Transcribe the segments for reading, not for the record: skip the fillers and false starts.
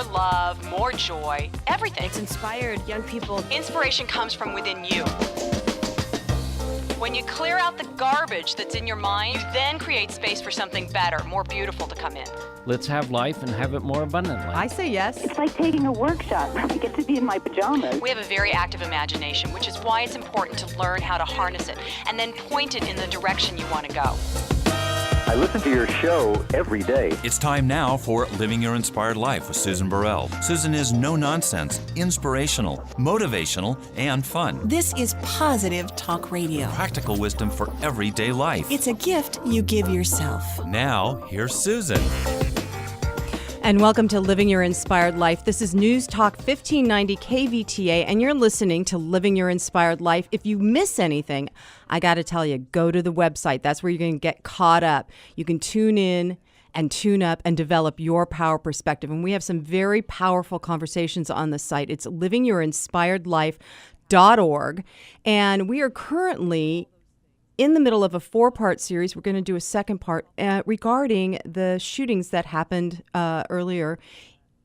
more love, more joy, everything. It's inspired young people. Inspiration comes from within you. When you clear out the garbage that's in your mind, you then create space for something better, more beautiful to come in. Let's have life and have it more abundantly. I say yes. It's like taking a workshop. I get to be in my pajamas. We have a very active imagination, which is why it's important to learn how to harness it and then point it in the direction you want to go. I listen to your show every day. It's time now for Living Your Inspired Life with Susan Burrell. Susan is no-nonsense, inspirational, motivational, and fun. This is positive talk radio. Practical wisdom for everyday life. It's a gift you give yourself. Now, here's Susan. And welcome to Living Your Inspired Life. This is News Talk 1590 KVTA, and you're listening to Living Your Inspired Life. If you miss anything, I got to tell you, go to the website. That's where you're going to get caught up. You can tune in and tune up and develop your power perspective. And we have some very powerful conversations on the site. It's livingyourinspiredlife.org. And we are currently in the middle of a 4-part series. We're going to do a second part regarding the shootings that happened earlier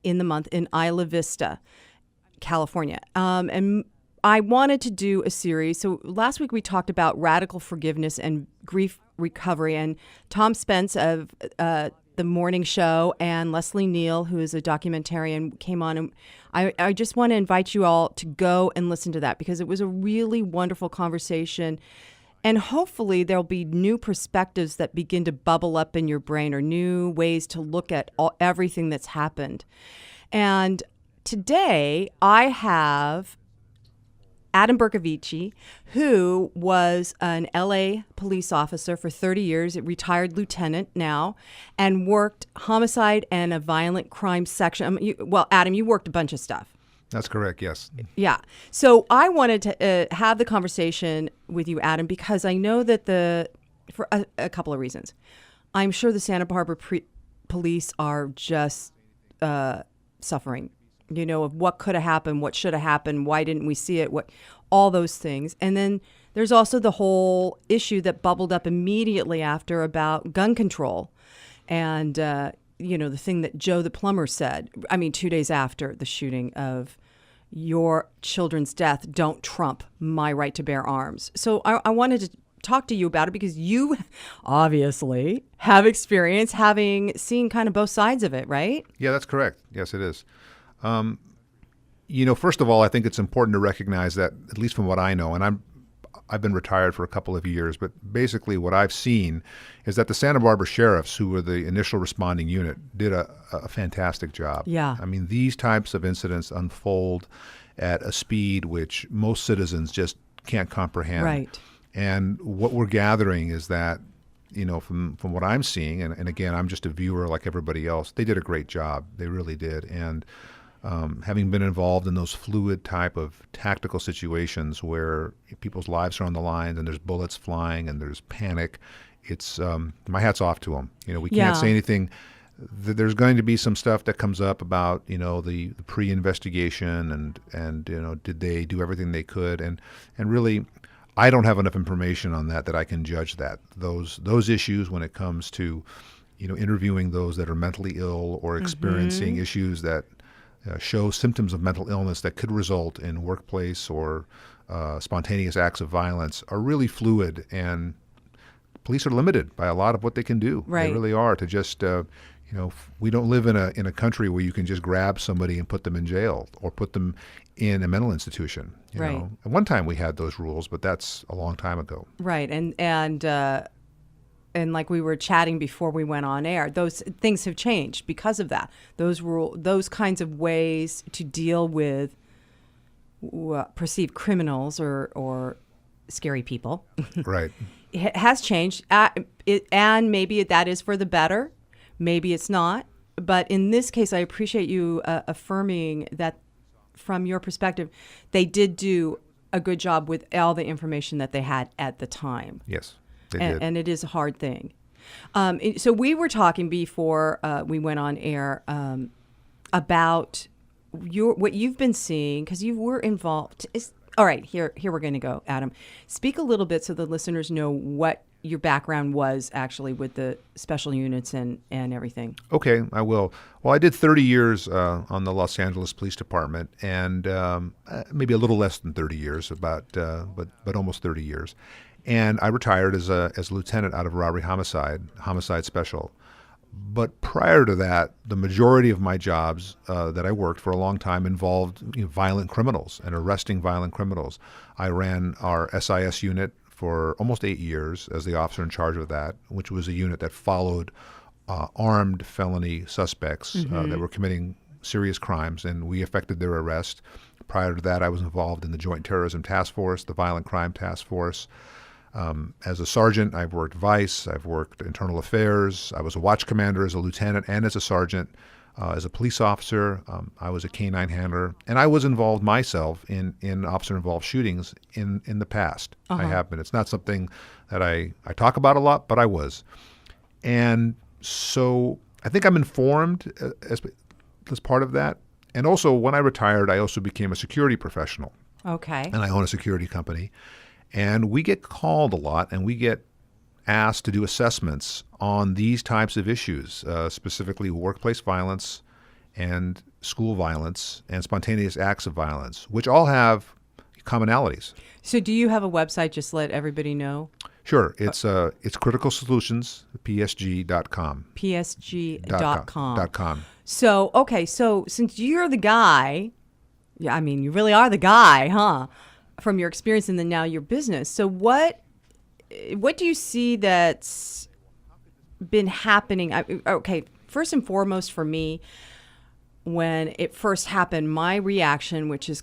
in the month in Isla Vista, California. And I wanted to do a series. So last week we talked about radical forgiveness and grief recovery. And Tom Spence of The Morning Show and Leslie Neal, who is a documentarian, came on. And I just want to invite you all to go and listen to that because it was a really wonderful conversation. And hopefully there'll be new perspectives that begin to bubble up in your brain or new ways to look at everything that's happened. And today I have Adam Bercovici, who was an LA police officer for 30 years, a retired lieutenant now, and worked homicide and a violent crime section. Adam, you worked a bunch of stuff. That's correct, yes. Yeah. So I wanted to have the conversation with you, Adam, because I know that for a couple of reasons. I'm sure the Santa Barbara police are just suffering, of what could have happened, what should have happened, why didn't we see it, all those things. And then there's also the whole issue that bubbled up immediately after about gun control and the thing that Joe the plumber said, 2 days after the shooting of your children's death, don't trump my right to bear arms. So I wanted to talk to you about it because you obviously have experience having seen kind of both sides of it, right? Yeah, that's correct. Yes, it is. First of all, I think it's important to recognize that, at least from what I know, and I've been retired for a couple of years, but basically what I've seen is that the Santa Barbara sheriffs, who were the initial responding unit, did a fantastic job. Yeah. These types of incidents unfold at a speed which most citizens just can't comprehend. Right. And what we're gathering is that, from what I'm seeing, and again, I'm just a viewer like everybody else, they did a great job. They really did. And having been involved in those fluid type of tactical situations where people's lives are on the line and there's bullets flying and there's panic, it's my hat's off to them. We can't say anything. There's going to be some stuff that comes up about the pre-investigation and did they do everything they could, and really I don't have enough information on that I can judge that those issues when it comes to interviewing those that are mentally ill or experiencing issues that show symptoms of mental illness that could result in workplace or spontaneous acts of violence are really fluid, and police are limited by a lot of what they can do. Right. They really are. To just, we don't live in a country where you can just grab somebody and put them in jail or put them in a mental institution. Right. At one time we had those rules, but that's a long time ago. Right. And like we were chatting before we went on air, those things have changed because of that. Those kinds of ways to deal with perceived criminals or scary people, right, it has changed. And maybe that is for the better. Maybe it's not. But in this case, I appreciate you affirming that from your perspective, they did do a good job with all the information that they had at the time. Yes. And it is a hard thing. So we were talking before we went on air about what you've been seeing, because you were involved. All right, here we're going to go, Adam. Speak a little bit so the listeners know what your background was actually with the special units and everything. Okay, I will. Well, I did 30 years on the Los Angeles Police Department, and maybe a little less than 30 years, but almost 30 years. And I retired as a lieutenant out of robbery homicide special. But prior to that, the majority of my jobs that I worked for a long time involved violent criminals and arresting violent criminals. I ran our SIS unit for almost 8 years as the officer in charge of that, which was a unit that followed armed felony suspects that were committing serious crimes, and we effected their arrest. Prior to that, I was involved in the Joint Terrorism Task Force, the Violent Crime Task Force. As a sergeant, I've worked vice, I've worked internal affairs, I was a watch commander as a lieutenant and as a sergeant. As a police officer, I was a canine handler, and I was involved myself in officer-involved shootings in the past. I have been. It's not something that I talk about a lot, but I was. And so I think I'm informed as part of that. And also, when I retired, I also became a security professional. Okay. And I own a security company. And we get called a lot, and we get asked to do assessments on these types of issues, specifically workplace violence and school violence and spontaneous acts of violence, which all have commonalities. So do you have a website? Just let everybody know. Sure. It's Critical Solutions, PSG.com. PSG.com. So, okay. So since you're the guy, yeah, I mean, you really are the guy, huh? From your experience and then now your business. So what do you see that's been happening? Okay, first and foremost for me, when it first happened, my reaction, which is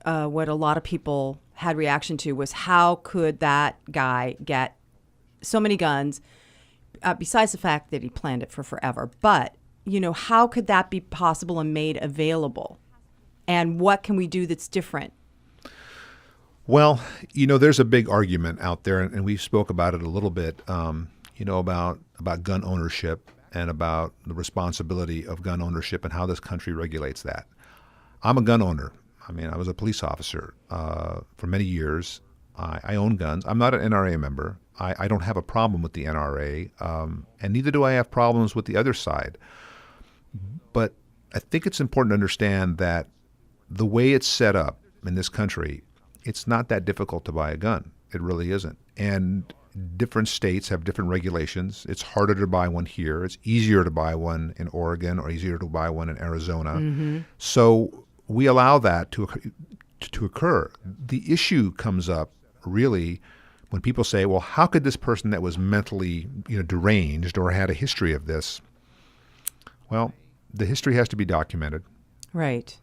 what a lot of people had reaction to, was how could that guy get so many guns, besides the fact that he planned it for forever. But, how could that be possible and made available? And what can we do that's different? Well, there's a big argument out there, and we spoke about it a little bit, about gun ownership and about the responsibility of gun ownership and how this country regulates that. I'm a gun owner. I mean, I was a police officer for many years. I own guns. I'm not an NRA member. I don't have a problem with the NRA, and neither do I have problems with the other side. But I think it's important to understand that the way it's set up in this country, it's not that difficult to buy a gun. It really isn't. And different states have different regulations. It's harder to buy one here. It's easier to buy one in Oregon or easier to buy one in Arizona. So we allow that to occur. The issue comes up really when people say, well, how could this person that was mentally deranged or had a history of this? Well, the history has to be documented. Right.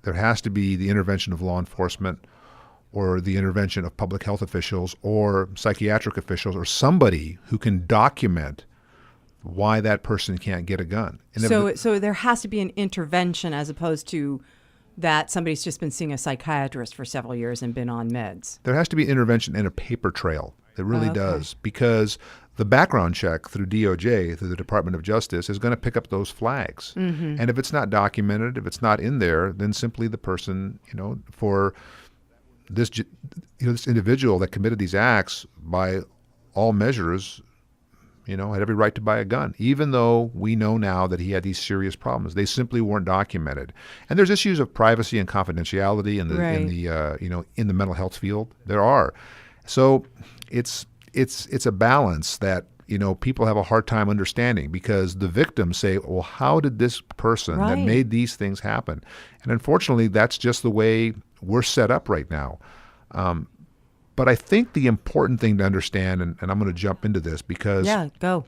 There has to be the intervention of law enforcement or the intervention of public health officials or psychiatric officials or somebody who can document why that person can't get a gun. And so there has to be an intervention as opposed to that somebody's just been seeing a psychiatrist for several years and been on meds. There has to be intervention and a paper trail. It really does, because the background check through DOJ, through the Department of Justice, is going to pick up those flags. And if it's not documented, if it's not in there, then simply the person, for this individual that committed these acts, by all measures, had every right to buy a gun, even though we know now that he had these serious problems. They simply weren't documented. And there's issues of privacy and confidentiality in the mental health field. There are. So it's a balance that people have a hard time understanding, because the victims say, well, how did this person that made these things happen? And unfortunately, that's just the way we're set up right now. But I think the important thing to understand, and I'm going to jump into this because go.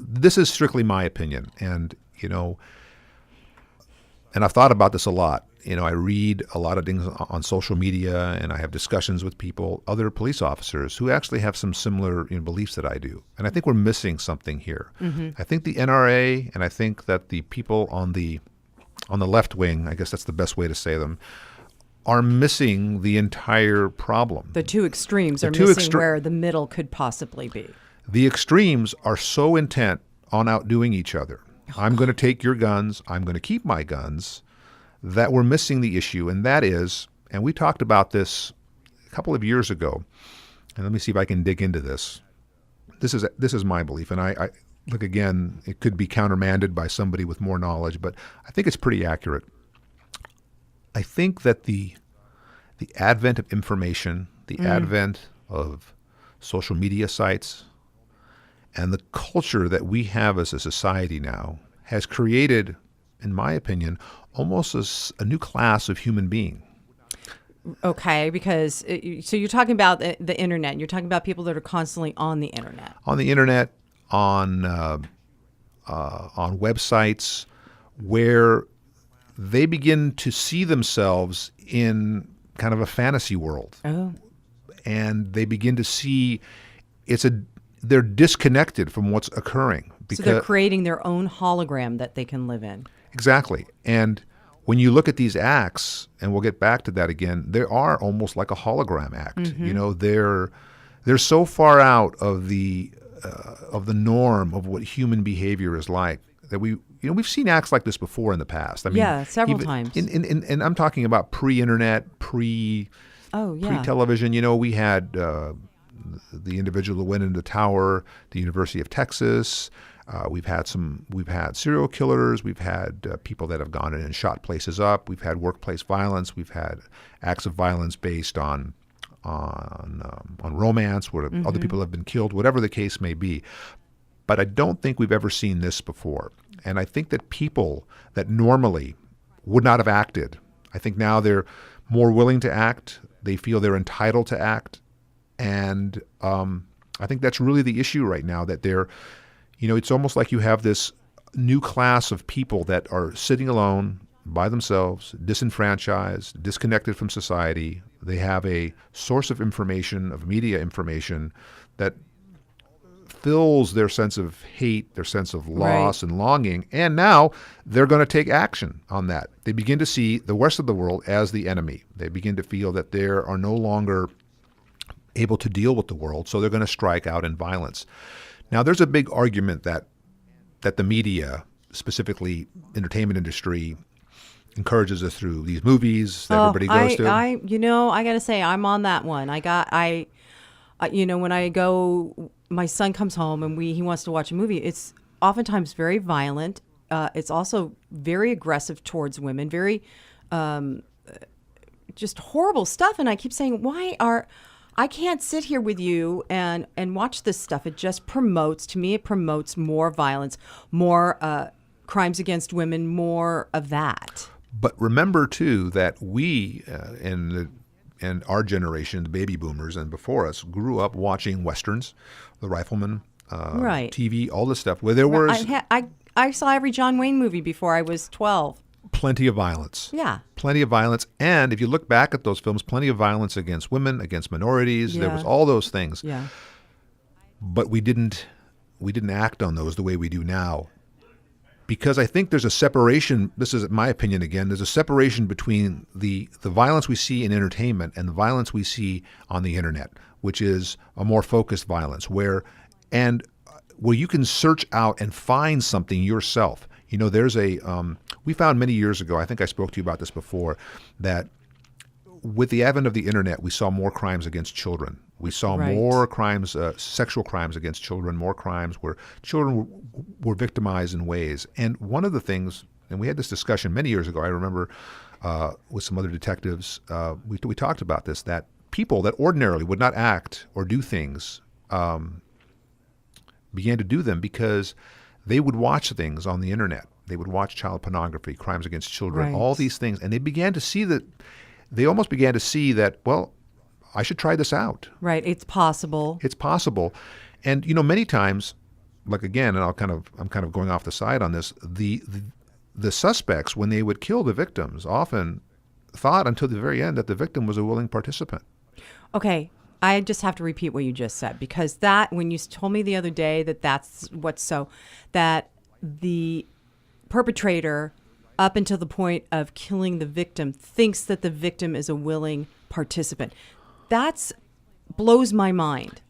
This is strictly my opinion, and I've thought about this a lot. I read a lot of things on social media, and I have discussions with people, other police officers who actually have some similar beliefs that I do. And I think we're missing something here. I think the NRA, and I think that the people on the left wing, I guess that's the best way to say them, are missing the entire problem. The two extremes are missing where the middle could possibly be. The extremes are so intent on outdoing each other. I'm going to take your guns, I'm going to keep my guns, that we're missing the issue, and that is, And we talked about this a couple of years ago. And let me see if I can dig into this. This is my belief, and I look, again, it could be countermanded by somebody with more knowledge, but I think it's pretty accurate. I think that the advent of information, the advent of social media sites, and the culture that we have as a society now has created, in my opinion, almost a new class of human being. Okay, because so you're talking about the internet. You're talking about people that are constantly on the internet. On the internet, on websites, where they begin to see themselves in kind of a fantasy world. Oh. And they begin to see they're disconnected from what's occurring. So they're creating their own hologram that they can live in. Exactly. And when you look at these acts, and we'll get back to that again, they are almost like a hologram act. Mm-hmm. They're so far out of the norm of what human behavior is like that we've seen acts like this before in the past. I mean, yeah, several times. And I'm talking about pre-internet, pre-television. We had the individual who went into the tower, the University of Texas. We've had serial killers. We've had people that have gone in and shot places up. We've had workplace violence. We've had acts of violence based on romance, where other people have been killed, whatever the case may be. But I don't think we've ever seen this before. And I think that people that normally would not have acted, I think now they're more willing to act. They feel they're entitled to act. And I think that's really the issue right now, that it's almost like you have this new class of people that are sitting alone by themselves, disenfranchised, disconnected from society. They have a source of information, of media information, that fills their sense of hate, their sense of loss and longing, and now they're going to take action on that. They begin to see the rest of the world as the enemy. They begin to feel that they are no longer able to deal with the world, so they're going to strike out in violence. Now, there's a big argument that the media, specifically entertainment industry, encourages us through these movies that everybody goes to. I got to say, I'm on that one. When I go, my son comes home and he wants to watch a movie. It's oftentimes very violent. It's also very aggressive towards women, very just horrible stuff. And I keep saying, I can't sit here with you and watch this stuff. It just promotes more violence, more crimes against women, more of that. But remember, too, that we and our generation, the baby boomers and before us, grew up watching Westerns, The Rifleman, TV, all this stuff, where there was... I saw every John Wayne movie before I was 12. Plenty of violence. Yeah. Plenty of violence. And if you look back at those films, plenty of violence against women, against minorities. Yeah. There was all those things. Yeah. But we didn't act on those the way we do now. Because I think there's a separation, this is my opinion again, there's a separation between the violence we see in entertainment and the violence we see on the internet, which is a more focused violence, where you can search out and find something yourself. There's we found many years ago, I think I spoke to you about this before, that with the advent of the internet, we saw more crimes against children. We saw more crimes, sexual crimes against children, more crimes where children were victimized in ways. And one of the things, and we had this discussion many years ago, I remember with some other detectives, we talked about this, that people that ordinarily would not act or do things began to do them because they would watch things on the internet. They would watch child pornography, crimes against children, all these things. And they almost began to see that, well, I should try this out. Right. It's possible. It's possible. And, many times, like again, and I'm kind of going off the side on this, the suspects, when they would kill the victims, often thought until the very end that the victim was a willing participant. Okay. I just have to repeat what you just said, because when you told me the other day that the perpetrator, up until the point of killing the victim, thinks that the victim is a willing participant. That blows my mind.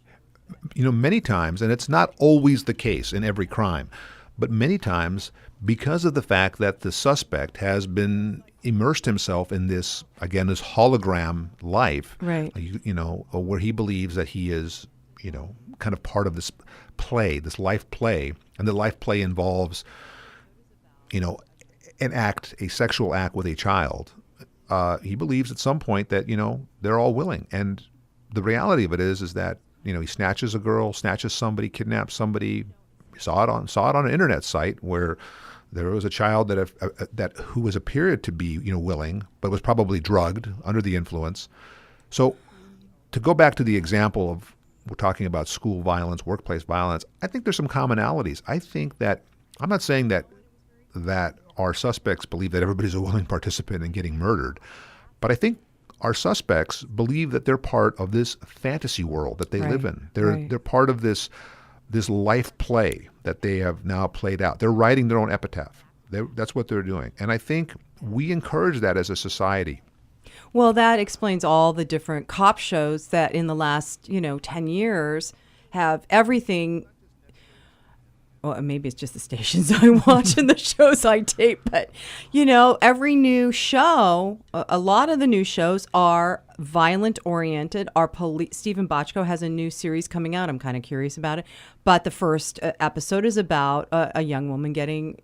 Many times, and it's not always the case in every crime, but many times because of the fact that the suspect has been immersed himself in this, again, this hologram life, Right. Where he believes that he is, kind of part of this play, this life play, and the life play involves, a sexual act with a child. He believes at some point that, they're all willing. And the reality of it is that, he snatches a girl, snatches somebody, kidnaps somebody. Saw it on an internet site where there was a child who was appeared to be, willing, but was probably drugged under the influence. So to go back to the example of, we're talking about school violence, workplace violence, I think there's some commonalities. I think that, I'm not saying that our suspects believe that everybody's a willing participant in getting murdered, but I think our suspects believe that they're part of this fantasy world that they live in. They're part of this life play that they have now played out. They're writing their own epitaph. That's what they're doing. And I think we encourage that as a society. Well, that explains all the different cop shows that in the last, 10 years have everything. Well, maybe it's just the stations I watch and the shows I tape, but, every new show, a lot of the new shows are violent oriented. Stephen Bochco has a new series coming out. I'm kind of curious about it. But the first episode is about a young woman getting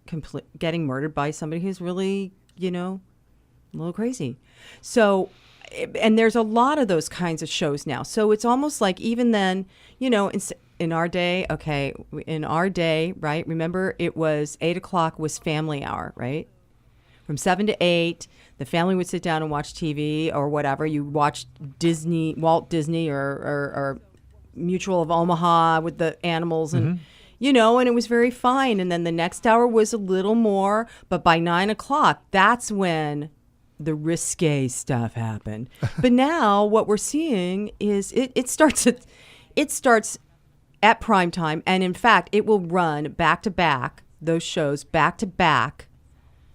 murdered by somebody who's really, a little crazy. So, and there's a lot of those kinds of shows now. So it's almost like even then, in our day, right? Remember, it was 8 o'clock was family hour, right? From 7 to 8, the family would sit down and watch TV or whatever. You watched Walt Disney or Mutual of Omaha with the animals and, and it was very fine. And then the next hour was a little more, but by 9 o'clock, that's when the risque stuff happened. But now what we're seeing is it starts at prime time, and in fact, it will run back to back, those shows back to back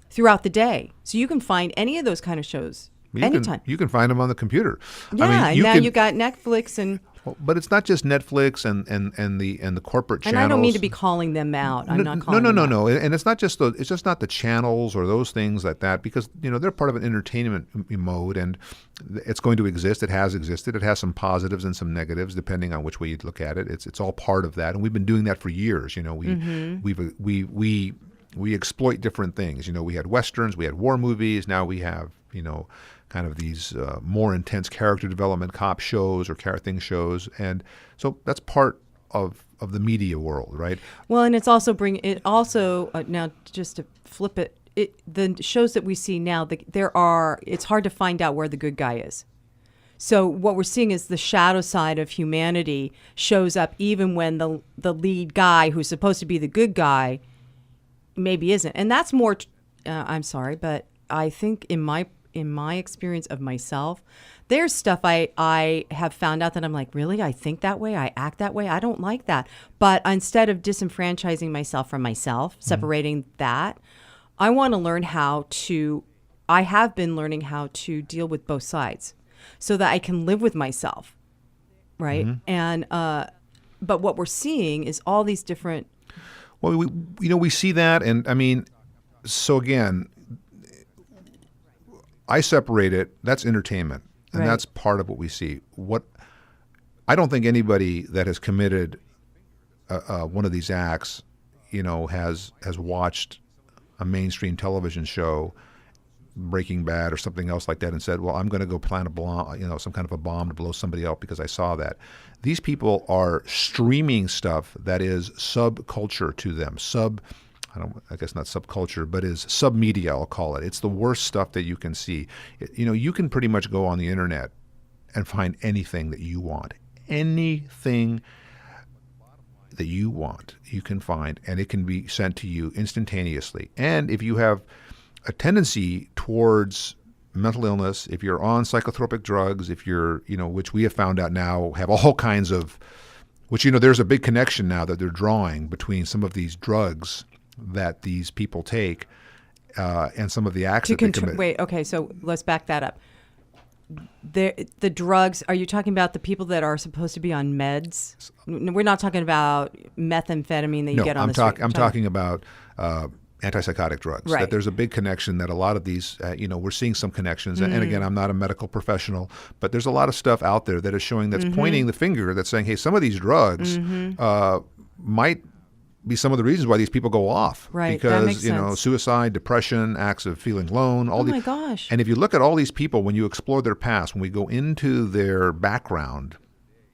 throughout the day. So you can find any of those kind of shows anytime. You can find them on the computer. Yeah, you got Netflix and. But it's not just Netflix and the corporate channels. And I don't mean to be calling them out. I'm not calling them out. No. And it's not just it's just not the channels or those things like that, because they're part of an entertainment mode, and it's going to exist. It has existed. It has some positives and some negatives depending on which way you look at it. It's all part of that, and we've been doing that for years. We exploit different things. We had westerns, we had war movies. Now we have kind of these more intense character development cop shows or thing shows, and so that's part of the media world, right? Well, and it's also now just to flip it, the shows that we see now, it's hard to find out where the good guy is. So what we're seeing is the shadow side of humanity shows up even when the lead guy who's supposed to be the good guy maybe isn't, and that's more. I'm sorry, but I think in my experience of myself, there's stuff I have found out that I'm like, really? I think that way? I act that way? I don't like that. But instead of disenfranchising myself from myself, separating that, I want to I have been learning how to deal with both sides so that I can live with myself, right? And, but what we're seeing is all these different. Well, we see that, and I mean, so again, I separate it. That's entertainment, and that's part of what we see. I don't think anybody that has committed one of these acts, has watched a mainstream television show, Breaking Bad or something else like that, and said, "Well, I'm going to go plant a bomb, some kind of a bomb to blow somebody up because I saw that." These people are streaming stuff that is subculture to them. I guess not subculture, but is submedia, I'll call it. It's the worst stuff that you can see. You can pretty much go on the internet and find anything that you want. Anything that you want, you can find, and it can be sent to you instantaneously. And if you have a tendency towards mental illness, if you're on psychotropic drugs, if you're, which we have found out now have all kinds of, which, there's a big connection now that they're drawing between some of these drugs that these people take and some of the acts that they commit. Wait, okay, so let's back that up. the drugs, are you talking about the people that are supposed to be on meds? We're not talking about methamphetamine that you get on the street. I'm talking about antipsychotic drugs. Right. That there's a big connection that a lot of these, we're seeing some connections. And again, I'm not a medical professional, but there's a lot of stuff out there that is showing, that's pointing the finger, that's saying, hey, some of these drugs might be some of the reasons why these people go off. Right, that because makes sense. suicide, depression, acts of feeling alone, all Oh my gosh. And if you look at all these people, when you explore their past, when we go into their background,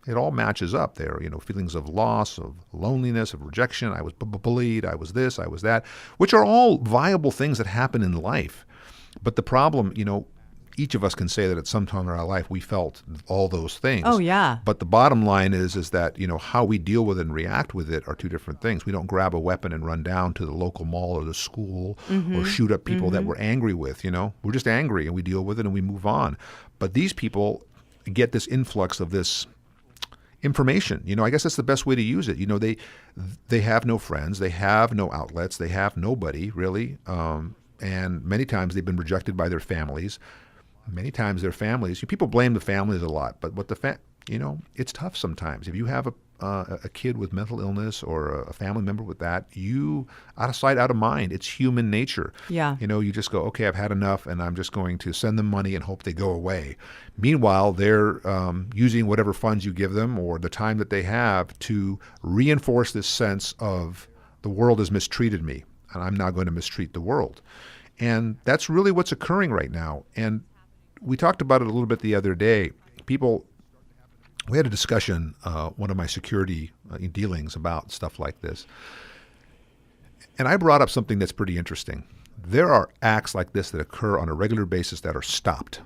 it all matches up there. Feelings of loss, of loneliness, of rejection. I was bullied. I was this. I was that, which are all viable things that happen in life. But the problem, each of us can say that at some time in our life we felt all those things. Oh, yeah. But the bottom line is that, how we deal with it and react with it are two different things. We don't grab a weapon and run down to the local mall or the school or shoot up people that we're angry with, We're just angry and we deal with it and we move on. But these people get this influx of this information. I guess that's the best way to use it. They have no friends. They have no outlets. They have nobody, really. And many times they've been rejected by their families. Many times their families, people blame the families a lot, but it's tough sometimes. If you have a kid with mental illness or a family member with that, you out of sight, out of mind. It's human nature. Yeah. You just go, okay, I've had enough, and I'm just going to send them money and hope they go away. Meanwhile, they're using whatever funds you give them or the time that they have to reinforce this sense of the world has mistreated me, and I'm now going to mistreat the world. And that's really what's occurring right now. And we talked about it a little bit the other day. We had a discussion, one of my security dealings about stuff like this. And I brought up something that's pretty interesting. There are acts like this that occur on a regular basis that are stopped.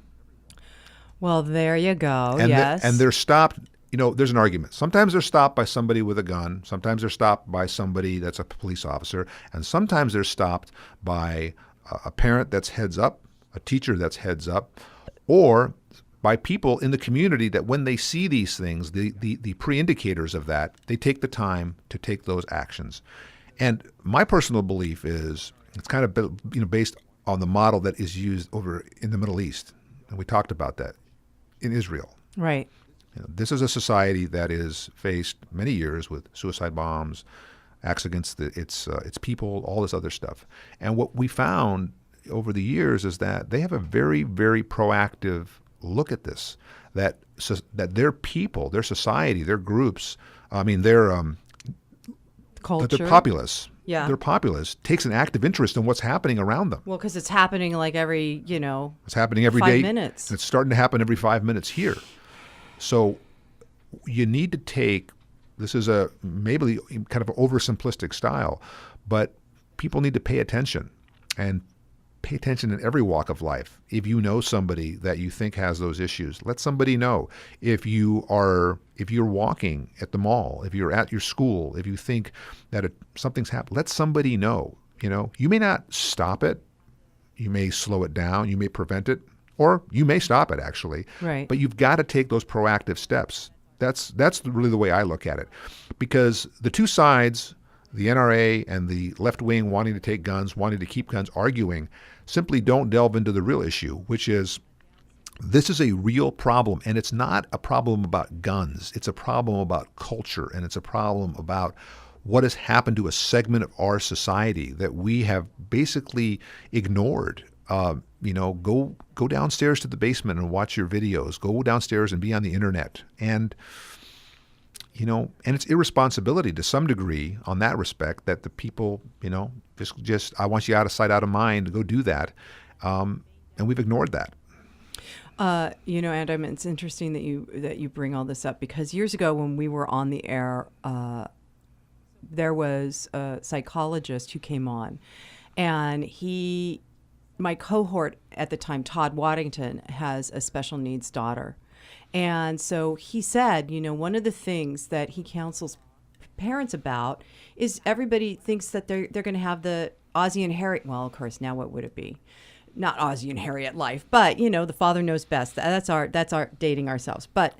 Well, there you go. And yes. and they're stopped. There's an argument. Sometimes they're stopped by somebody with a gun. Sometimes they're stopped by somebody that's a police officer. And sometimes they're stopped by a parent that's heads up, a teacher that's heads up, or by people in the community that when they see these things, the pre-indicators of that, they take the time to take those actions. And my personal belief is it's kind of based on the model that is used over in the Middle East. And we talked about that in Israel. Right. This is a society that is faced many years with suicide bombs, acts against its people, all this other stuff. And what we found over the years is that they have a very, very proactive look at this, that their people, their society, their groups, their Culture. their populace, Yeah. their populace takes an active interest in what's happening around them. Well, because it's happening like every, It's happening every 5 day. minutes. It's starting to happen every 5 minutes here. So you need to take, this is a maybe kind of an oversimplistic style, but people need to pay attention, and pay attention in every walk of life. If you know somebody that you think has those issues, let somebody know. If you're walking at the mall, if you're at your school, if you think that something's happened, let somebody know. You may not stop it. You may slow it down. You may prevent it, or you may stop it actually. Right. But you've got to take those proactive steps. That's really the way I look at it, because the two sides, the NRA and the left wing wanting to take guns, wanting to keep guns, arguing, simply don't delve into the real issue, which is this is a real problem. And it's not a problem about guns. It's a problem about culture. And it's a problem about what has happened to a segment of our society that we have basically ignored. Go downstairs to the basement and watch your videos. Go downstairs and be on the internet. And and it's irresponsibility to some degree on that respect that the people, just I want you out of sight, out of mind to go do that. And we've ignored that. And it's interesting that you bring all this up, because years ago when we were on the air, there was a psychologist who came on, and my cohort at the time, Todd Waddington, has a special needs daughter. And so he said, one of the things that he counsels parents about is everybody thinks that they're going to have the Ozzie and Harriet. Well, of course, now what would it be? Not Ozzie and Harriet life, but the father knows best. That's our dating ourselves. But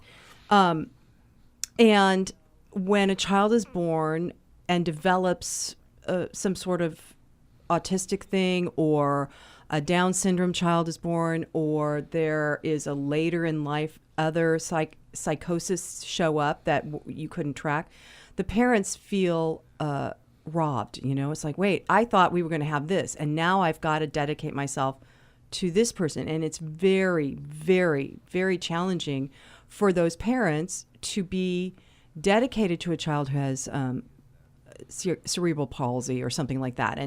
and when a child is born and develops some sort of autistic thing, or a Down syndrome child is born, or there is a later in life other psychosis show up that you couldn't track, the parents feel robbed. It's like, wait, I thought we were going to have this, and now I've got to dedicate myself to this person. And it's very, very, very challenging for those parents to be dedicated to a child who has cerebral palsy or something like that,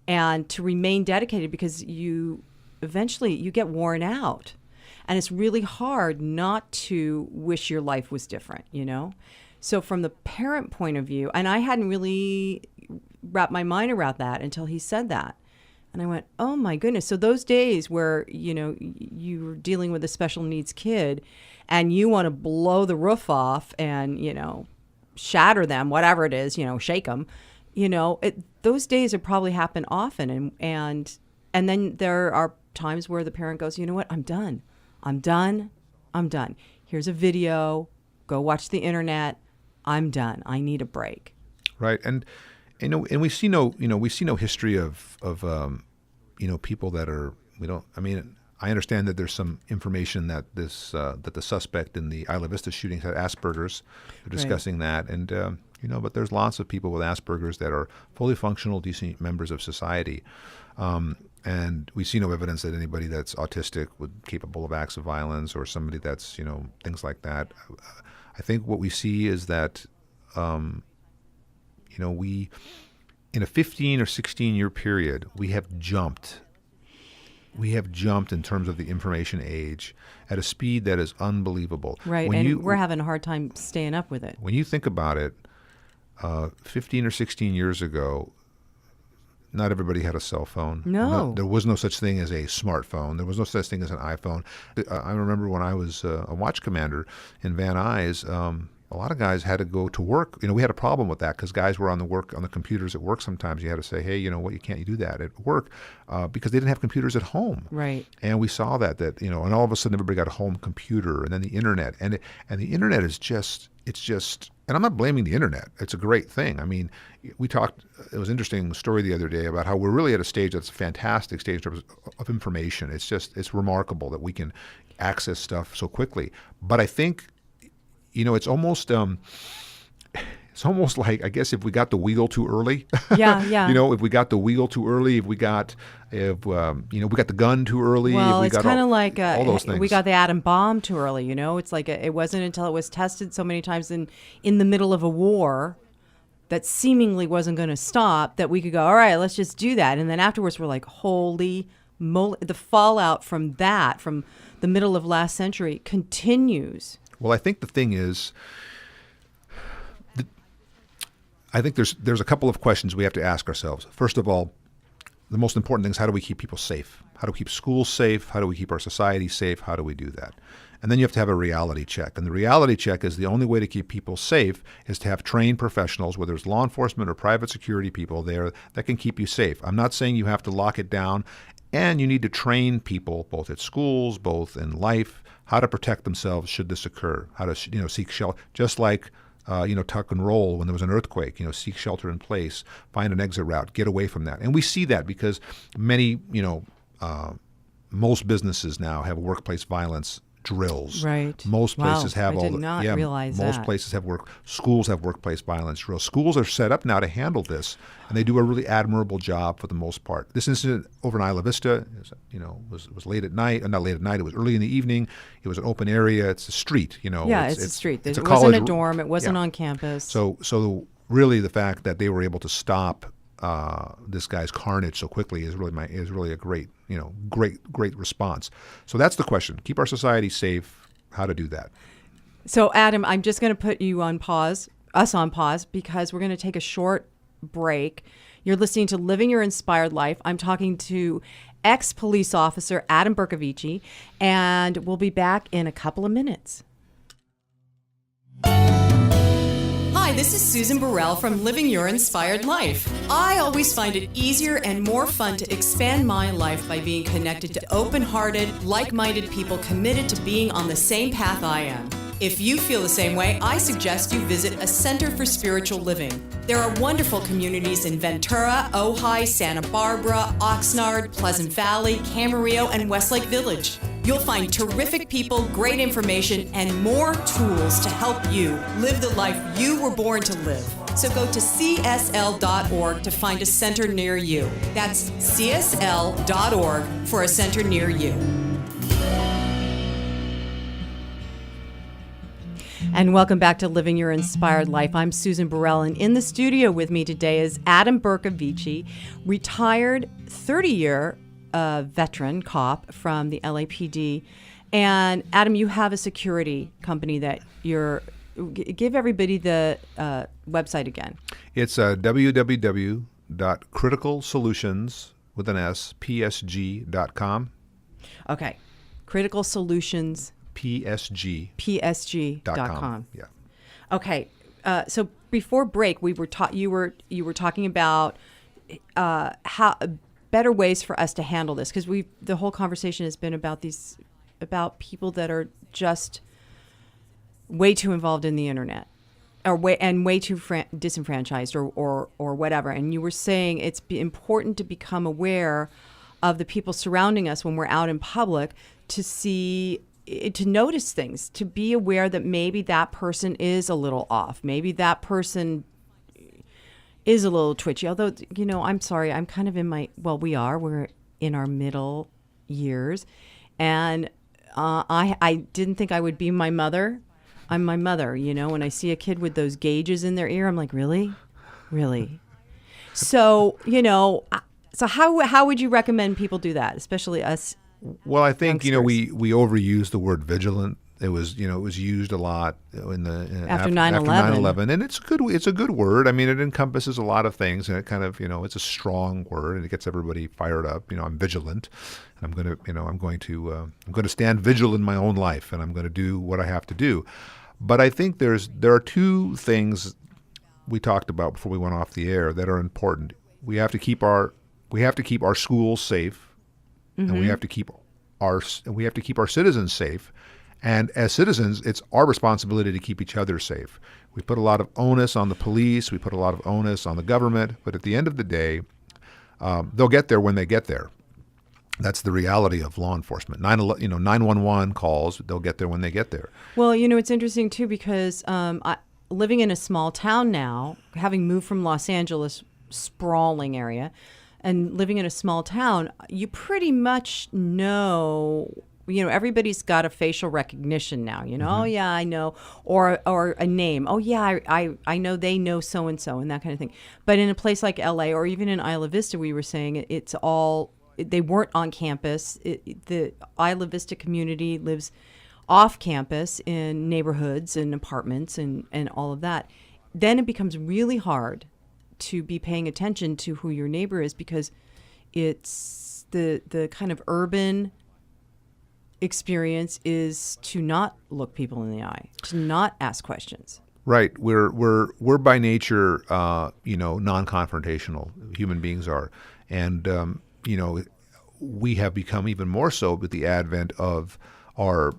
and to remain dedicated, because you eventually get worn out, and it's really hard not to wish your life was different. So from the parent point of view, and I hadn't really wrapped my mind around that until he said that. And I went, oh my goodness. So those days where, you're dealing with a special needs kid and you want to blow the roof off and, shatter them, whatever it is, shake them, those days have probably happened often. And then there are times where the parent goes, you know what, I'm done. Here's a video, go watch the internet. I'm done. I need a break. Right. And we see no history of people that are, I understand that there's some information that that the suspect in the Isla Vista shootings had Asperger's. We're discussing that. And, but there's lots of people with Asperger's that are fully functional, decent members of society. And we see no evidence that anybody that's autistic capable of acts of violence, or somebody that's, things like that. I think what we see is that, we, in a 15 or 16 year period, we have jumped in terms of the information age at a speed that is unbelievable. Right, and we're having a hard time staying up with it. When you think about it, 15 or 16 years ago, not everybody had a cell phone. No. There was no such thing as a smartphone. There was no such thing as an iPhone. I remember when I was a watch commander in Van Nuys, a lot of guys had to go to work. We had a problem with that because guys were on the computers at work sometimes. You had to say, hey, you can't do that at work because they didn't have computers at home. Right. And we saw that, and all of a sudden everybody got a home computer, and then the internet. And the internet is just, and I'm not blaming the internet. It's a great thing. We talked, it was an interesting story the other day about how we're really at a stage that's a fantastic stage of information. It's remarkable that we can access stuff so quickly. But I think, it's almost like, I guess, if we got the wheel too early. Yeah. If we got the wheel too early, if we got the gun too early. Well, if we it's kind of like all those things. We got the atom bomb too early. It's like it wasn't until it was tested so many times in the middle of a war that seemingly wasn't going to stop that we could go, all right, let's just do that. And then afterwards, we're like, holy moly, the fallout from that, from the middle of last century, continues. Well, I think the thing is, I think there's a couple of questions we have to ask ourselves. First of all, the most important thing is, how do we keep people safe? How do we keep schools safe? How do we keep our society safe? How do we do that? And then you have to have a reality check. And the reality check is the only way to keep people safe is to have trained professionals, whether it's law enforcement or private security people there, that can keep you safe. I'm not saying you have to lock it down, and you need to train people both at schools, both in life, how to protect themselves should this occur, how to seek shelter, just like tuck and roll when there was an earthquake, seek shelter in place, find an exit route, get away from that. And we see that because many, most businesses now have workplace violence drills. Right. Most places have I did not realize that. Most places have schools have workplace violence drills. Schools are set up now to handle this, and they do a really admirable job for the most part. This incident over in Isla Vista, was late at night. Not late at night. It was early in the evening. It was an open area. It's a street. Yeah, it's a street. It college, wasn't a dorm. It wasn't on campus. So really, the fact that they were able to stop this guy's carnage so quickly is really a great response. So that's the question: keep our society safe. How to do that? So Adam, I'm just going to put you on pause, because we're going to take a short break. You're listening to Living Your Inspired Life. I'm talking to ex-police officer Adam Bercovici, and we'll be back in a couple of minutes. Hi, this is Susan Burrell from Living Your Inspired Life. I always find it easier and more fun to expand my life by being connected to open-hearted, like-minded people committed to being on the same path I am. If you feel the same way, I suggest you visit a Center for Spiritual Living. There are wonderful communities in Ventura, Ojai, Santa Barbara, Oxnard, Pleasant Valley, Camarillo, and Westlake Village. You'll find terrific people, great information, and more tools to help you live the life you were born to live. So go to csl.org to find a center near you. That's csl.org for a center near you. And welcome back to Living Your Inspired Life. I'm Susan Burrell, and in the studio with me today is Adam Bercovici, retired 30-year veteran cop from the LAPD. And Adam, you have a security company that you're. Give everybody the website again. It's www.criticalsolutions with an S, psg.com. Okay. Critical Solutions. psg.com. Yeah. Okay. So before break, you were talking about how better ways for us to handle this, because the whole conversation has been about people that are just way too involved in the internet, or way too disenfranchised, or whatever. And you were saying it's important to become aware of the people surrounding us when we're out in public, to notice things, to be aware that maybe that person is a little off, maybe that person is a little twitchy. Although, I'm sorry, I'm kind of we're in our middle years, and I didn't think I would be my mother. I'm my mother, when I see a kid with those gauges in their ear, I'm like, really? So, so how would you recommend people do that, especially us? Well, I think, youngsters? we overuse the word vigilant. It was used a lot after 9/11. And it's a good word. I mean, it encompasses a lot of things, and it kind of, it's a strong word, and it gets everybody fired up. I'm vigilant, and I'm going to stand vigil in my own life, and I'm going to do what I have to do. But I think there are two things we talked about before we went off the air that are important. We have to keep our schools safe, Mm-hmm. and we have to keep our citizens safe. And as citizens, it's our responsibility to keep each other safe. We put a lot of onus on the police. We put a lot of onus on the government. But at the end of the day, they'll get there when they get there. That's the reality of law enforcement. 911 calls, they'll get there when they get there. Well, it's interesting, too, because living in a small town now, having moved from Los Angeles, sprawling area, and living in a small town, you pretty much know, everybody's got a facial recognition now, Mm-hmm. Oh, yeah, I know, or a name. Oh, yeah, I know they know so-and-so, and that kind of thing. But in a place like L.A. or even in Isla Vista, we were saying it's all... They weren't on campus. The Isla Vista community lives off campus in neighborhoods and apartments and all of that. Then it becomes really hard to be paying attention to who your neighbor is, because it's the kind of urban experience is to not look people in the eye, to not ask questions. Right. We're by nature, non-confrontational. Human beings are, and we have become even more so with the advent of our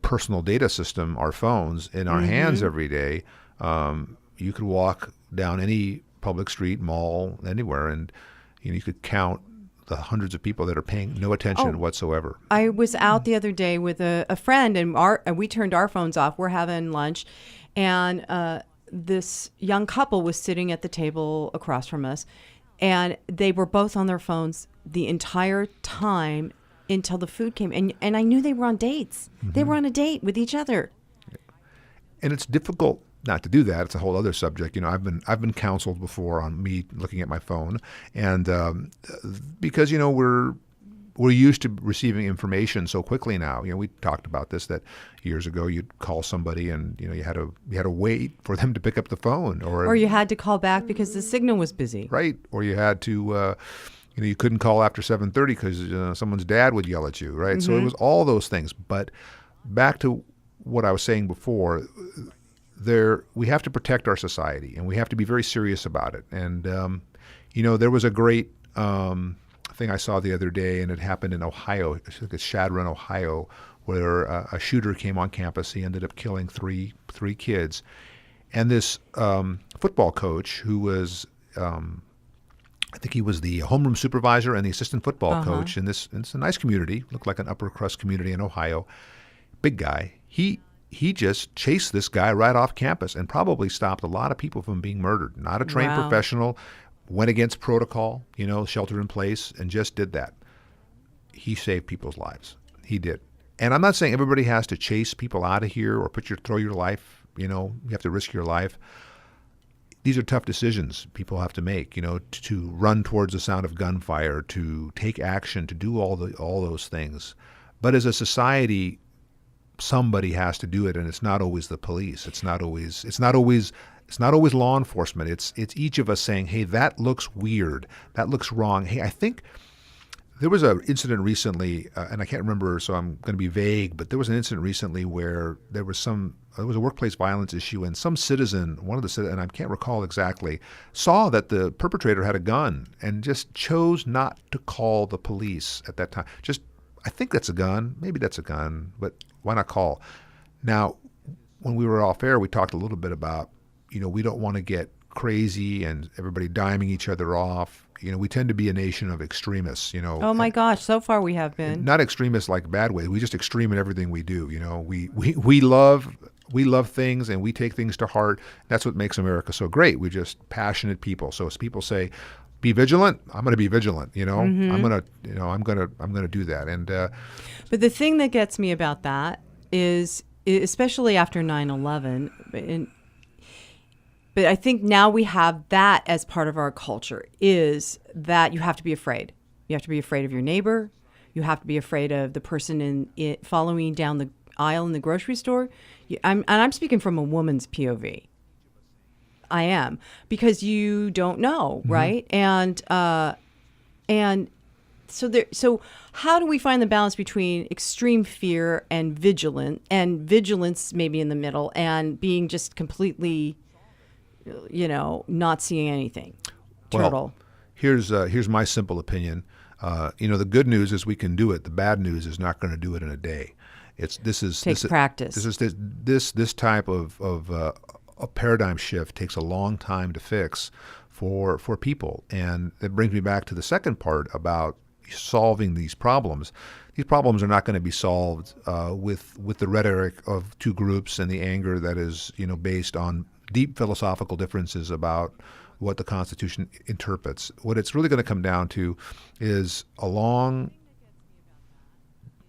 personal data system, our phones in our hands every day. You could walk down any public street, mall, anywhere, and you could count the hundreds of people that are paying no attention whatsoever. I was out the other day with a friend, and we turned our phones off. We're having lunch, and this young couple was sitting at the table across from us, and they were both on their phones the entire time until the food came. And I knew they were on dates. Mm-hmm. They were on a date with each other. And it's difficult not to do that. It's a whole other subject. I've been counseled before on me looking at my phone, and because we're used to receiving information so quickly now. We talked about this, that years ago you'd call somebody and you had to wait for them to pick up the phone, or you had to call back because the signal was busy. Right, or you had to you couldn't call after 7:30 because someone's dad would yell at you. Right, so it was all those things. But back to what I was saying before, we have to protect our society, and we have to be very serious about it. And there was a great thing I saw the other day, and it happened in Ohio. I think it's Shadron, Ohio, where a shooter came on campus. He ended up killing three kids. And this football coach who was, I think he was the homeroom supervisor and the assistant football coach in this. It's a nice community, looked like an upper crust community in Ohio. Big guy. He just chased this guy right off campus and probably stopped a lot of people from being murdered. Not a trained professional, went against protocol, shelter in place, and just did that. He saved people's lives. He did. And I'm not saying everybody has to chase people out of here or throw your life, you have to risk your life. These are tough decisions people have to make, to run towards the sound of gunfire, to take action, to do all those things. But as a society, somebody has to do it, and it's not always the police. It's not always law enforcement. It's each of us saying, "Hey, that looks weird. That looks wrong. Hey, I think." There was an incident recently, and I can't remember, so I'm going to be vague, but there was an incident recently where there was a workplace violence issue, and some citizen, and I can't recall exactly, saw that the perpetrator had a gun and just chose not to call the police at that time. I think that's a gun, maybe that's a gun, but why not call? Now, when we were off air, we talked a little bit about, we don't want to get crazy and everybody diming each other off. We tend to be a nation of extremists, Oh my gosh, so far we have been. Not extremists like bad ways. We just extreme in everything we do. We love things and we take things to heart. That's what makes America so great. We're just passionate people. So as people say, be vigilant, I'm going to be vigilant. I'm going to do that. And but the thing that gets me about that is, especially after 9/11, but I think now we have that as part of our culture, is that you have to be afraid. You have to be afraid of your neighbor. You have to be afraid of the person following down the aisle in the grocery store. I'm speaking from a woman's POV. I am, because you don't know, right? And so how do we find the balance between extreme fear and vigilance maybe in the middle, and being just completely, not seeing anything? Well, here's my simple opinion. The good news is we can do it. The bad news is not going to do it in a day. Takes practice. This type of a paradigm shift takes a long time to fix for people, and it brings me back to the second part about solving these problems. These problems are not going to be solved with the rhetoric of two groups and the anger that is based on deep philosophical differences about what the Constitution interprets. What it's really going to come down to is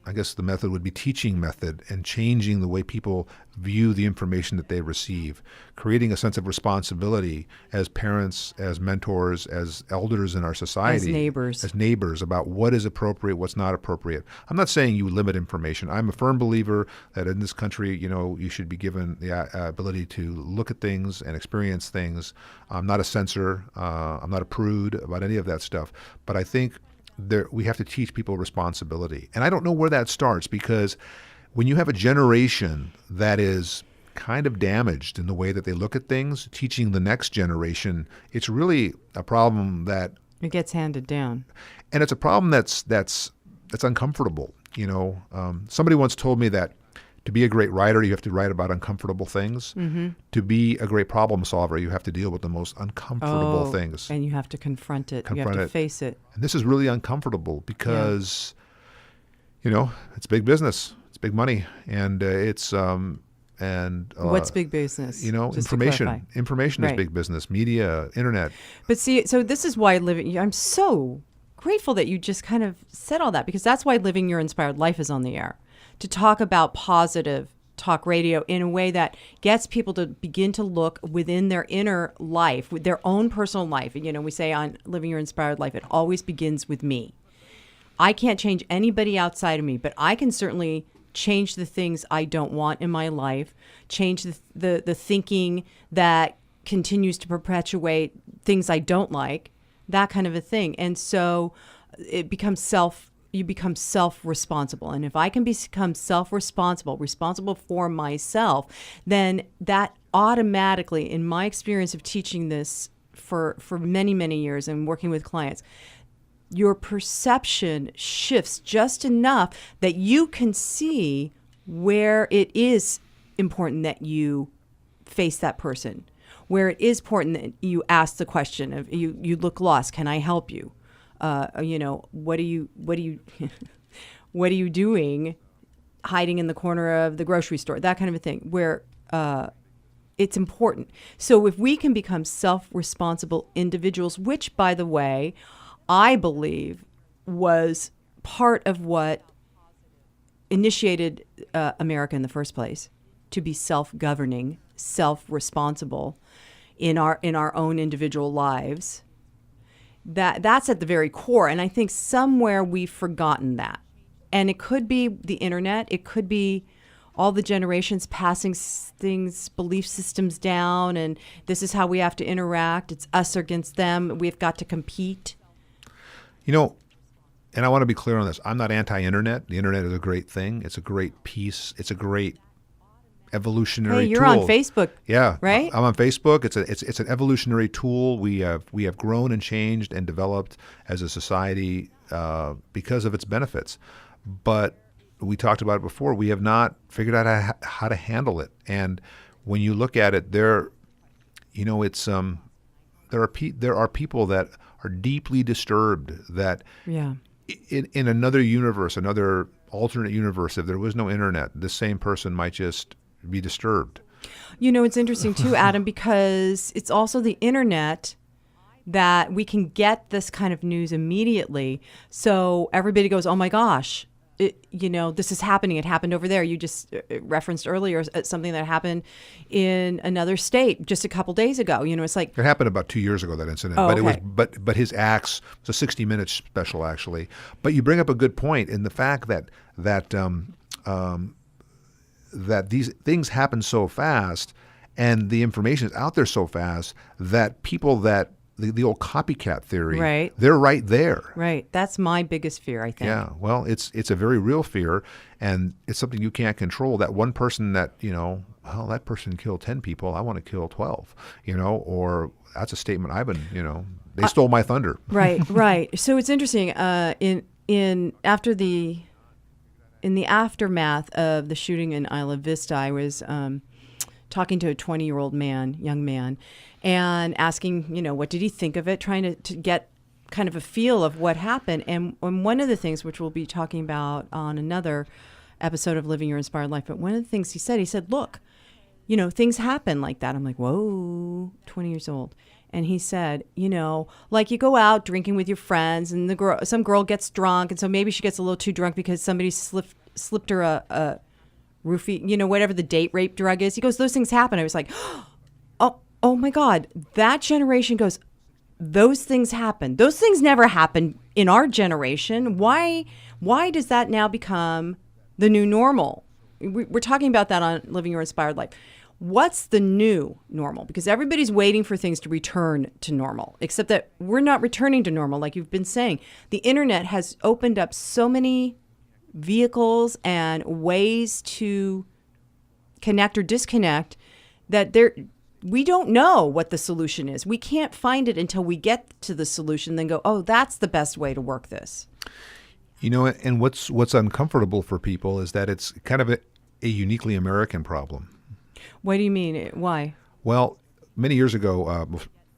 I guess the method would be teaching method, and changing the way people view the information that they receive, creating a sense of responsibility as parents, as mentors, as elders in our society. As neighbors about what is appropriate, what's not appropriate. I'm not saying you limit information. I'm a firm believer that in this country, you should be given the ability to look at things and experience things. I'm not a censor. I'm not a prude about any of that stuff. But I think we have to teach people responsibility. And I don't know where that starts, because when you have a generation that is kind of damaged in the way that they look at things, teaching the next generation, it's really a problem that it gets handed down. And it's a problem that's uncomfortable. Somebody once told me that to be a great writer, you have to write about uncomfortable things. Mm-hmm. To be a great problem solver, you have to deal with the most uncomfortable things. And you have to confront it. You have to face it. And this is really uncomfortable because, it's big business. It's big money. And what's big business? Information. Information is big business. Media, internet. But see, so this is why I'm so grateful that you just kind of said all that, because that's why Living Your Inspired Life is on the air. To talk about positive talk radio in a way that gets people to begin to look within their inner life, with their own personal life. We say on Living Your Inspired Life, it always begins with me. I can't change anybody outside of me, but I can certainly change the things I don't want in my life, change the thinking that continues to perpetuate things I don't like, that kind of a thing. And so it becomes you become self-responsible. And if I can become responsible for myself, then that automatically, in my experience of teaching this for many, many years and working with clients, your perception shifts just enough that you can see where it is important that you face that person, where it is important that you ask the question of you look lost, can I help you? What are you what are you doing hiding in the corner of the grocery store, that kind of a thing, where it's important. So if we can become self-responsible individuals, which, by the way, I believe was part of what initiated America in the first place, to be self-governing, self-responsible in our own individual lives. That's at the very core, and I think somewhere we've forgotten that. And it could be the internet, it could be all the generations passing things, belief systems down, and this is how we have to interact. It's us against them. We've got to compete. You know, and I want to be clear on this. I'm not anti-internet. The internet is a great thing. It's a great piece. It's a great evolutionary Hey, you're tool. on Facebook. Yeah, right? I'm on Facebook. It's an evolutionary tool. We have grown and changed and developed as a society because of its benefits. But we talked about it before. We have not figured out how to handle it. And when you look at it, there are people that are deeply disturbed that in another universe, another alternate universe, if there was no internet, the same person might just be disturbed. You know, it's interesting too, Adam, because it's also the internet that we can get this kind of news immediately. So everybody goes, oh my gosh, this is happening. It happened over there. You just referenced earlier something that happened in another state just a couple days ago. You know, it's like it happened about 2 years ago, that incident. Oh, but okay. it was but his acts was a 60-minute special, actually. But you bring up a good point in the fact that these things happen so fast, and the information is out there so fast that people that the old copycat theory, right. They're right there. Right. That's my biggest fear, I think. Yeah. Well, it's a very real fear, and it's something you can't control. That one person that, that person killed 10 people, I want to kill 12, or that's a statement I've been, they stole my thunder. Right, right. So it's interesting. In the aftermath of the shooting in Isla Vista, I was talking to a 20-year-old young man, and asking, what did he think of it, trying to get kind of a feel of what happened. And one of the things, which we'll be talking about on another episode of Living Your Inspired Life, but one of the things he said, look, things happen like that. I'm like, whoa, 20 years old. And he said, like you go out drinking with your friends, and some girl gets drunk, and so maybe she gets a little too drunk because somebody slipped her a roofie, whatever the date rape drug is. He goes, those things happen. I was like, oh my God, that generation goes, those things happen. Those things never happened in our generation. Why does that now become the new normal? We're talking about that on Living Your Inspired Life. What's the new normal? Because everybody's waiting for things to return to normal, except that we're not returning to normal, like you've been saying. The internet has opened up so many vehicles and ways to connect or disconnect that we don't know what the solution is. We can't find it until we get to the solution, then go, oh, that's the best way to work this. And what's uncomfortable for people is that it's kind of a uniquely American problem. What do you mean? Why? Well, many years ago,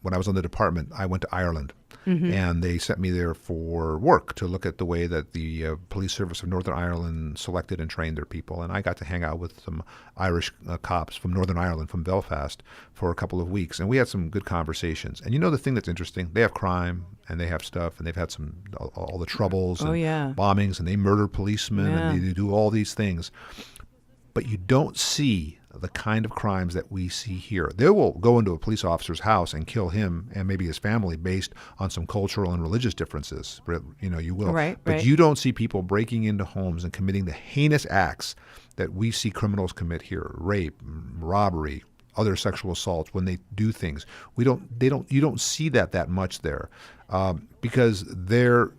when I was on the department, I went to Ireland. Mm-hmm. And they sent me there for work to look at the way that the police service of Northern Ireland selected and trained their people. And I got to hang out with some Irish cops from Northern Ireland, from Belfast, for a couple of weeks. And we had some good conversations. And the thing that's interesting, they have crime and they have stuff, and they've had all the troubles and bombings, and they murder policemen and they do all these things. But you don't see the kind of crimes that we see here. They will go into a police officer's house and kill him and maybe his family based on some cultural and religious differences. You will. Right, but you don't see people breaking into homes and committing the heinous acts that we see criminals commit here: rape, robbery, other sexual assaults. When they do things, you don't see that much there, because they're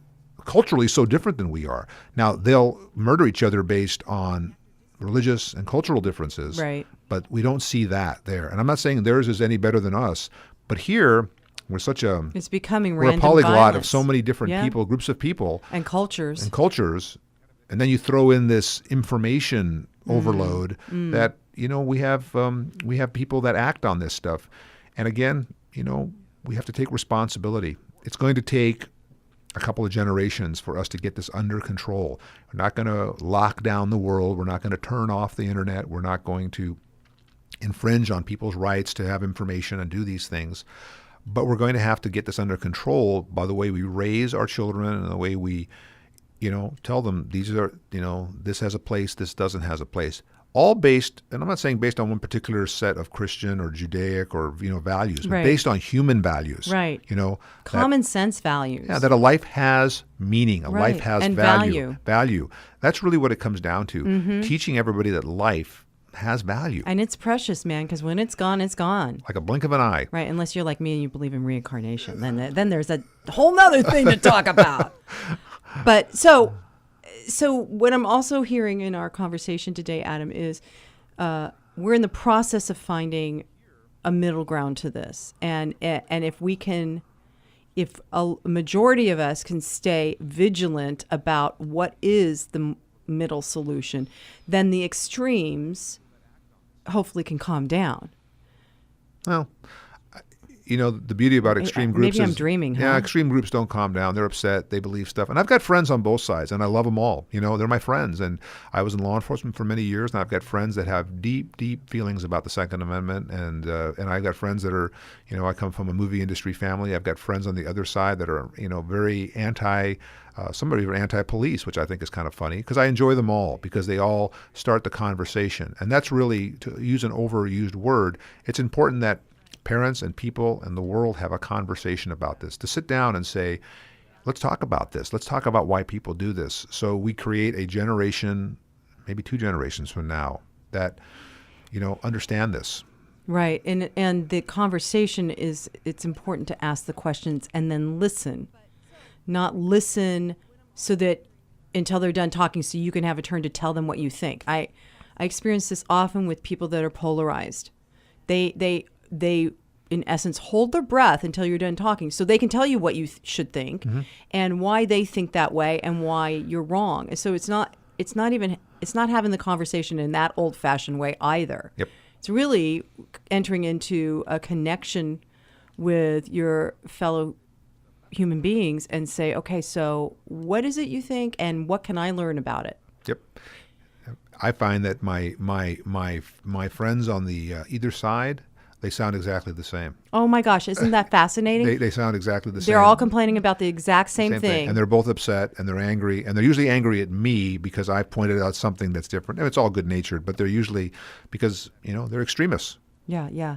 culturally so different than we are. Now they'll murder each other based on religious and cultural differences, right? But we don't see that there. And I'm not saying theirs is any better than us, but here we're such a It's becoming we're a random polyglot violence. of so many different Yeah. people, groups of people And cultures. and then you throw in this information overload that we have people that act on this stuff, and again, we have to take responsibility. It's going to take a couple of generations for us to get this under control. We're not going to lock down the world. We're not going to turn off the internet. We're not going to infringe on people's rights to have information and do these things. But we're going to have to get this under control by the way we raise our children and the way we, tell them these are, this has a place, this doesn't has a place. All based, and I'm not saying based on one particular set of Christian or Judaic or values, but Right. based on human values. Right. that- Common sense values. yeah, that a life has meaning, a Right. life has And value. value. That's really what it comes down to. Teaching everybody that life has value, And it's precious, man, because when it's gone, it's gone. like a blink of an eye. Right, unless you're like me and you believe in reincarnation. Then there's a whole nother thing to talk about. But so what I'm also hearing in our conversation today, Adam, is we're in the process of finding a middle ground to this. And if a majority of us can stay vigilant about what is the middle solution, then the extremes hopefully can calm down. Well, the beauty about extreme groups maybe I'm is, dreaming, huh? Yeah, extreme groups don't calm down. They're upset. They believe stuff. And I've got friends on both sides, and I love them all. They're my friends. And I was in law enforcement for many years, and I've got friends that have deep, deep feelings about the Second Amendment. And I've got friends that are, I come from a movie industry family. I've got friends on the other side that are, very some are even anti-police, which I think is kind of funny because I enjoy them all because they all start the conversation. And that's really, to use an overused word, it's important that parents and people and the world have a conversation about this, to sit down and say, let's talk about this. Let's talk about why people do this. So we create a generation, maybe 2 generations from now, that, understand this. Right. And the conversation is, it's important to ask the questions and then listen. Not listen so that until they're done talking so you can have a turn to tell them what you think. I experience this often with people that are polarized. They in essence hold their breath until you're done talking so they can tell you what you should think and why they think that way and why you're wrong. So it's not having the conversation in that old-fashioned way either. Yep. It's really entering into a connection with your fellow human beings and say, okay, so what is it you think and what can I learn about it? Yep. I find that my friends on the either side, they sound exactly the same. Oh my gosh, isn't that fascinating? They sound exactly the same. They're all complaining about the exact same thing. And they're both upset and they're angry. And they're usually angry at me because I pointed out something that's different. And it's all good-natured, but they're usually because, they're extremists. Yeah.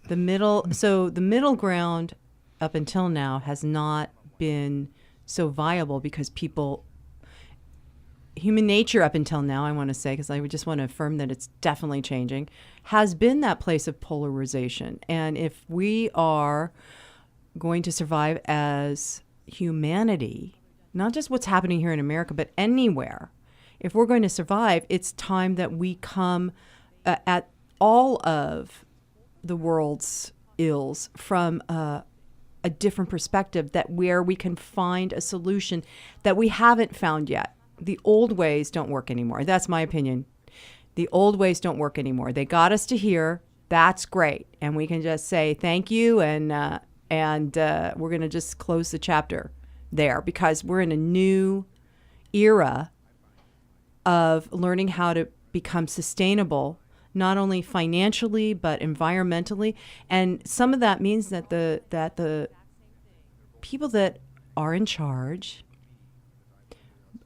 The middle ground up until now has not been so viable because human nature up until now, I want to say, because I would just want to affirm that it's definitely changing, has been that place of polarization. And if we are going to survive as humanity, not just what's happening here in America, but anywhere, if we're going to survive, it's time that we come at all of the world's ills from a different perspective, that where we can find a solution that we haven't found yet. The old ways don't work anymore. That's my opinion. The old ways don't work anymore. They got us to here. That's great. And we can just say thank you and we're going to just close the chapter there because we're in a new era of learning how to become sustainable, not only financially but environmentally. And some of that means that the people that are in charge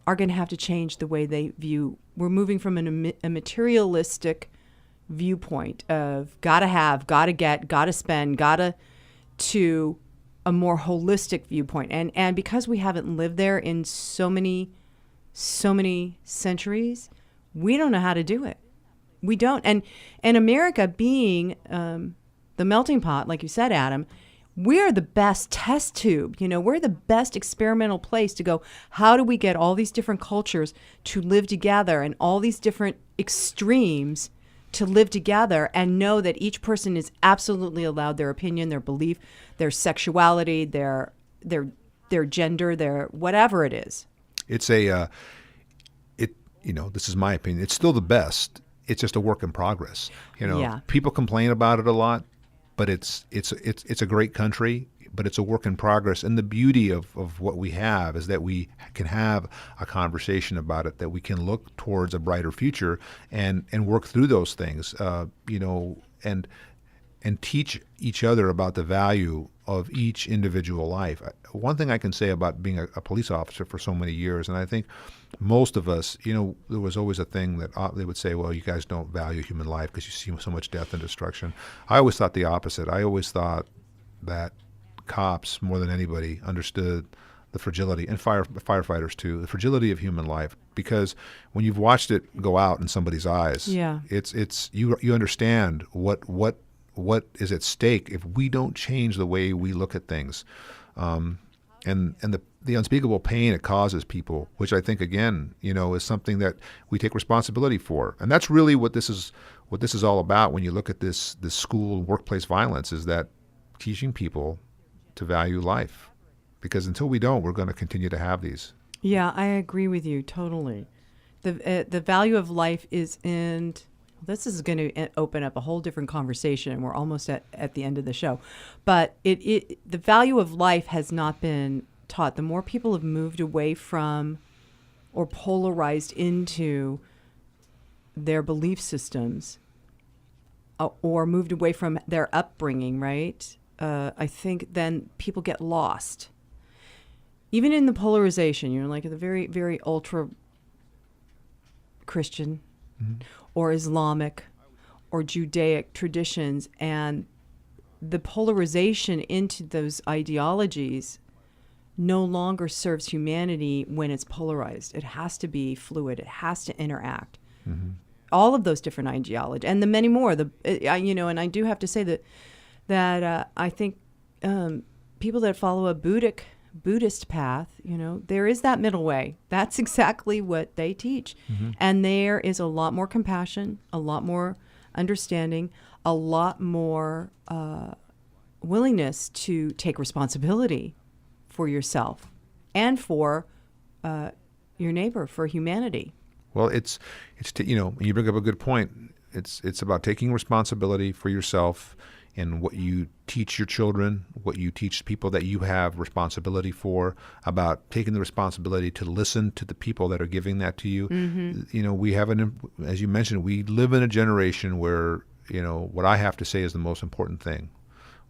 are going to have to change the way they view. We're moving from a materialistic viewpoint of gotta have, gotta get, gotta spend, to a more holistic viewpoint. And because we haven't lived there in so many centuries, we don't know how to do it. We don't. And America being the melting pot, like you said, Adam, we're the best test tube. We're the best experimental place to go, how do we get all these different cultures to live together and all these different extremes to live together and know that each person is absolutely allowed their opinion, their belief, their sexuality, their gender, their whatever it is. It's this is my opinion. It's still the best. It's just a work in progress. Yeah. People complain about it a lot, but it's a great country, but it's a work in progress. And the beauty of what we have is that we can have a conversation about it, that we can look towards a brighter future and work through those things, and teach each other about the value of each individual life. One thing I can say about being a police officer for so many years, and I think most of us, there was always a thing that they would say, well, you guys don't value human life because you see so much death and destruction. I always thought the opposite. I always thought that cops, more than anybody, understood the fragility, and firefighters too, the fragility of human life. Because when you've watched it go out in somebody's eyes, it's you understand what is at stake if we don't change the way we look at things, and the unspeakable pain it causes people, which I think again, is something that we take responsibility for, and that's really what this is all about. When you look at this school workplace violence, is that teaching people to value life, because until we don't, we're going to continue to have these. Yeah, I agree with you totally. The value of life is in. This is going to open up a whole different conversation, and we're almost at the end of the show. But the value of life has not been taught. The more people have moved away from or polarized into their belief systems or moved away from their upbringing, right? I think then people get lost. Even in the polarization, like the very, very ultra Christian or Islamic or Judaic traditions, and the polarization into those ideologies no longer serves humanity when it's polarized. It has to be fluid. It has to interact. All of those different ideologies and the many more. And I do have to say that I think people that follow a Buddhist path, there is that middle way. That's exactly what they teach. And there is a lot more compassion, a lot more understanding, a lot more willingness to take responsibility for yourself and for your neighbor, for humanity. Well, it's you bring up a good point. It's about taking responsibility for yourself and what you teach your children, what you teach people that you have responsibility for, about taking the responsibility to listen to the people that are giving that to you. We have as you mentioned, we live in a generation where, what I have to say is the most important thing.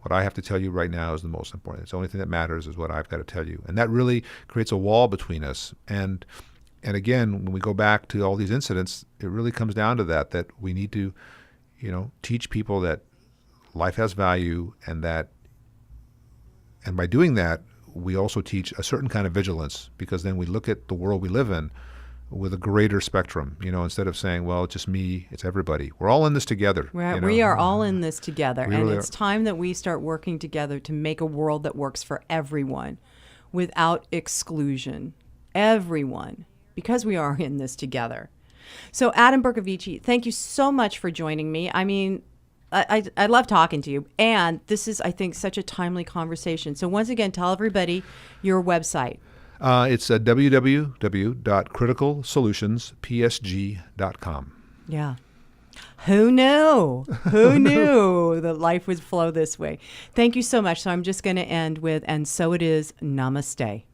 What I have to tell you right now is the most important. It's the only thing that matters is what I've got to tell you. And that really creates a wall between us. And again, when we go back to all these incidents, it really comes down to that we need to, teach people that life has value, and by doing that, we also teach a certain kind of vigilance, because then we look at the world we live in with a greater spectrum, instead of saying, well, it's just me, it's everybody. We're all in this together. We are all in this together, and really it's time that we start working together to make a world that works for everyone without exclusion. Everyone, because we are in this together. So Adam Bercovici, thank you so much for joining me. I mean, I love talking to you, and this is, I think, such a timely conversation. So once again, tell everybody your website. It's www.criticalsolutionspsg.com. Yeah. Who knew? Who knew that life would flow this way? Thank you so much. So I'm just going to end with, and so it is, namaste.